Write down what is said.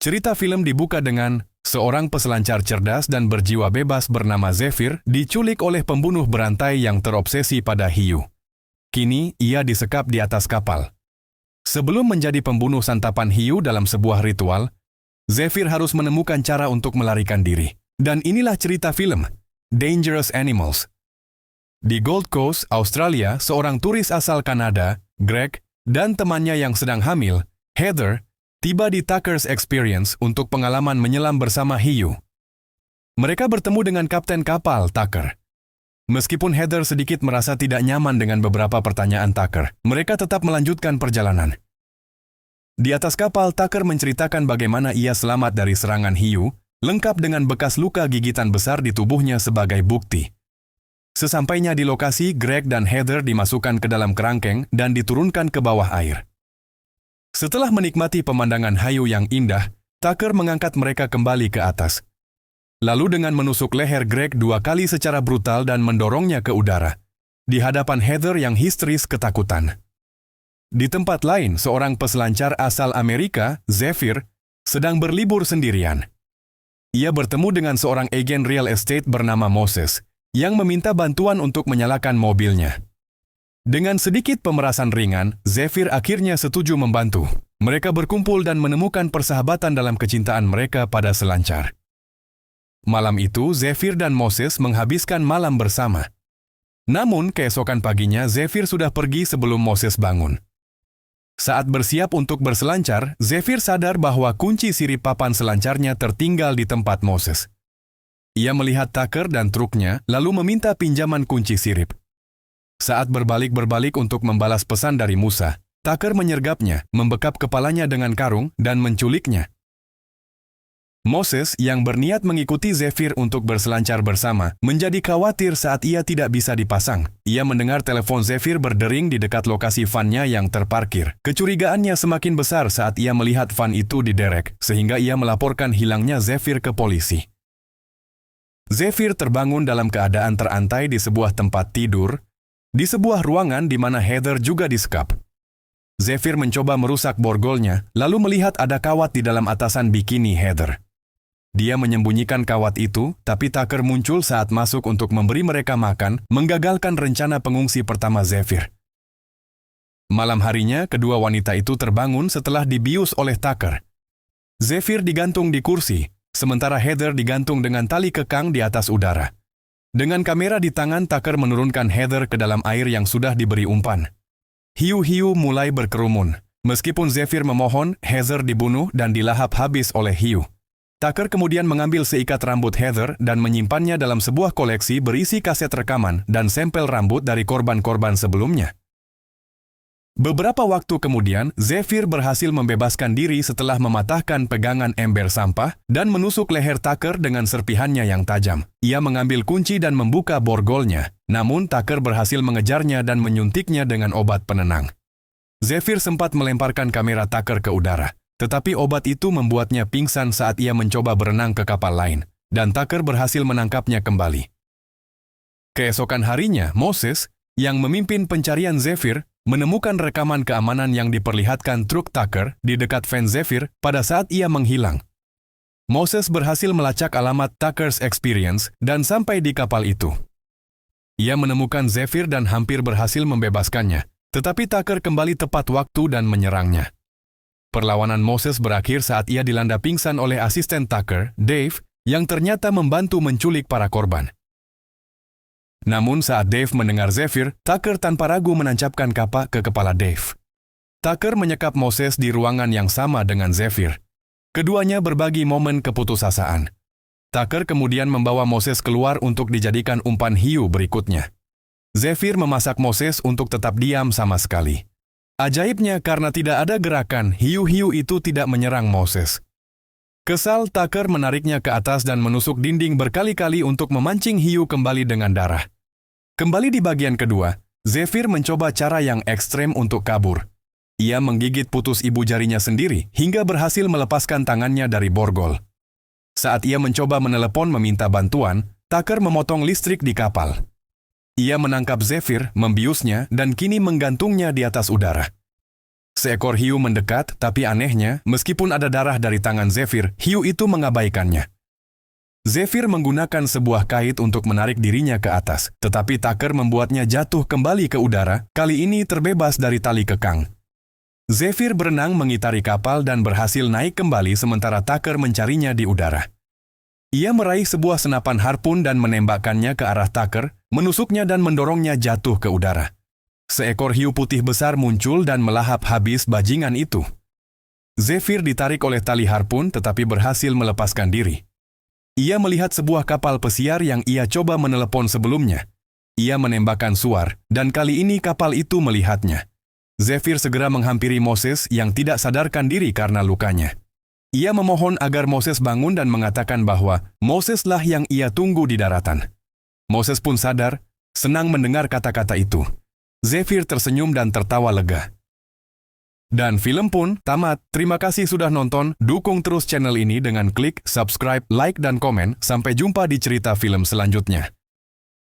Cerita film dibuka dengan seorang peselancar cerdas dan berjiwa bebas bernama Zephyr diculik oleh pembunuh berantai yang terobsesi pada hiu. Kini, ia disekap di atas kapal. Sebelum menjadi pembunuh santapan hiu dalam sebuah ritual, Zephyr harus menemukan cara untuk melarikan diri. Dan inilah cerita film, Dangerous Animals. Di Gold Coast, Australia, seorang turis asal Kanada, Greg, dan temannya yang sedang hamil, Heather, tiba di Tucker's Experience untuk pengalaman menyelam bersama hiu. Mereka bertemu dengan kapten kapal, Tucker. Meskipun Heather sedikit merasa tidak nyaman dengan beberapa pertanyaan Tucker, mereka tetap melanjutkan perjalanan. Di atas kapal, Tucker menceritakan bagaimana ia selamat dari serangan hiu, lengkap dengan bekas luka gigitan besar di tubuhnya sebagai bukti. Sesampainya di lokasi, Greg dan Heather dimasukkan ke dalam kerangkeng dan diturunkan ke bawah air. Setelah menikmati pemandangan hayu yang indah, Tucker mengangkat mereka kembali ke atas. Lalu dengan menusuk leher Greg 2 kali secara brutal dan mendorongnya ke udara, di hadapan Heather yang histeris ketakutan. Di tempat lain, seorang peselancar asal Amerika, Zephyr, sedang berlibur sendirian. Ia bertemu dengan seorang agen real estate bernama Moses, yang meminta bantuan untuk menyalakan mobilnya. Dengan sedikit pemerasan ringan, Zephyr akhirnya setuju membantu. Mereka berkumpul dan menemukan persahabatan dalam kecintaan mereka pada selancar. Malam itu, Zephyr dan Moses menghabiskan malam bersama. Namun, keesokan paginya, Zephyr sudah pergi sebelum Moses bangun. Saat bersiap untuk berselancar, Zephyr sadar bahwa kunci sirip papan selancarnya tertinggal di tempat Moses. Ia melihat Tucker dan truknya, lalu meminta pinjaman kunci sirip. Saat berbalik-berbalik untuk membalas pesan dari Musa, Tucker menyergapnya, membekap kepalanya dengan karung, dan menculiknya. Moses, yang berniat mengikuti Zephyr untuk berselancar bersama, menjadi khawatir saat ia tidak bisa dipasang. Ia mendengar telepon Zephyr berdering di dekat lokasi van-nya yang terparkir. Kecurigaannya semakin besar saat ia melihat van itu diderek, sehingga ia melaporkan hilangnya Zephyr ke polisi. Zephyr terbangun dalam keadaan terantai di sebuah tempat tidur, di sebuah ruangan di mana Heather juga disekap. Zephyr mencoba merusak borgolnya, lalu melihat ada kawat di dalam atasan bikini Heather. Dia menyembunyikan kawat itu, tapi Tucker muncul saat masuk untuk memberi mereka makan, menggagalkan rencana pengungsi pertama Zephyr. Malam harinya, kedua wanita itu terbangun setelah dibius oleh Tucker. Zephyr digantung di kursi, sementara Heather digantung dengan tali kekang di atas udara. Dengan kamera di tangan, Tucker menurunkan Heather ke dalam air yang sudah diberi umpan. Hiu-hiu mulai berkerumun. Meskipun Zephyr memohon, Heather dibunuh dan dilahap habis oleh hiu. Tucker kemudian mengambil seikat rambut Heather dan menyimpannya dalam sebuah koleksi berisi kaset rekaman dan sampel rambut dari korban-korban sebelumnya. Beberapa waktu kemudian, Zephyr berhasil membebaskan diri setelah mematahkan pegangan ember sampah dan menusuk leher Tucker dengan serpihannya yang tajam. Ia mengambil kunci dan membuka borgolnya, namun Tucker berhasil mengejarnya dan menyuntiknya dengan obat penenang. Zephyr sempat melemparkan kamera Tucker ke udara, tetapi obat itu membuatnya pingsan saat ia mencoba berenang ke kapal lain, dan Tucker berhasil menangkapnya kembali. Keesokan harinya, Moses, yang memimpin pencarian Zephyr, menemukan rekaman keamanan yang diperlihatkan truk Tucker di dekat van Zephyr pada saat ia menghilang. Moses berhasil melacak alamat Tucker's Experience dan sampai di kapal itu. Ia menemukan Zephyr dan hampir berhasil membebaskannya, tetapi Tucker kembali tepat waktu dan menyerangnya. Perlawanan Moses berakhir saat ia dilanda pingsan oleh asisten Tucker, Dave, yang ternyata membantu menculik para korban. Namun saat Dave mendengar Zephyr, Tucker tanpa ragu menancapkan kapak ke kepala Dave. Tucker menyekap Moses di ruangan yang sama dengan Zephyr. Keduanya berbagi momen keputusasaan. Tucker kemudian membawa Moses keluar untuk dijadikan umpan hiu berikutnya. Zephyr memasak Moses untuk tetap diam sama sekali. Ajaibnya, karena tidak ada gerakan, hiu-hiu itu tidak menyerang Moses. Kesal, Tucker menariknya ke atas dan menusuk dinding berkali-kali untuk memancing hiu kembali dengan darah. Kembali di bagian kedua, Zephyr mencoba cara yang ekstrem untuk kabur. Ia menggigit putus ibu jarinya sendiri hingga berhasil melepaskan tangannya dari borgol. Saat ia mencoba menelepon meminta bantuan, Tucker memotong listrik di kapal. Ia menangkap Zephyr, membiusnya, dan kini menggantungnya di atas udara. Seekor hiu mendekat, tapi anehnya, meskipun ada darah dari tangan Zephyr, hiu itu mengabaikannya. Zephyr menggunakan sebuah kait untuk menarik dirinya ke atas, tetapi Tucker membuatnya jatuh kembali ke udara, kali ini terbebas dari tali kekang. Zephyr berenang mengitari kapal dan berhasil naik kembali sementara Tucker mencarinya di udara. Ia meraih sebuah senapan harpun dan menembakkannya ke arah Tucker, menusuknya dan mendorongnya jatuh ke udara. Seekor hiu putih besar muncul dan melahap habis bajingan itu. Zephyr ditarik oleh tali harpun tetapi berhasil melepaskan diri. Ia melihat sebuah kapal pesiar yang ia coba menelepon sebelumnya. Ia menembakkan suar, dan kali ini kapal itu melihatnya. Zephyr segera menghampiri Moses yang tidak sadarkan diri karena lukanya. Ia memohon agar Moses bangun dan mengatakan bahwa Moseslah yang ia tunggu di daratan. Moses pun sadar, senang mendengar kata-kata itu. Zephyr tersenyum dan tertawa lega. Dan film pun tamat. Terima kasih sudah nonton. Dukung terus channel ini dengan klik subscribe, like, dan komen. Sampai jumpa di cerita film selanjutnya.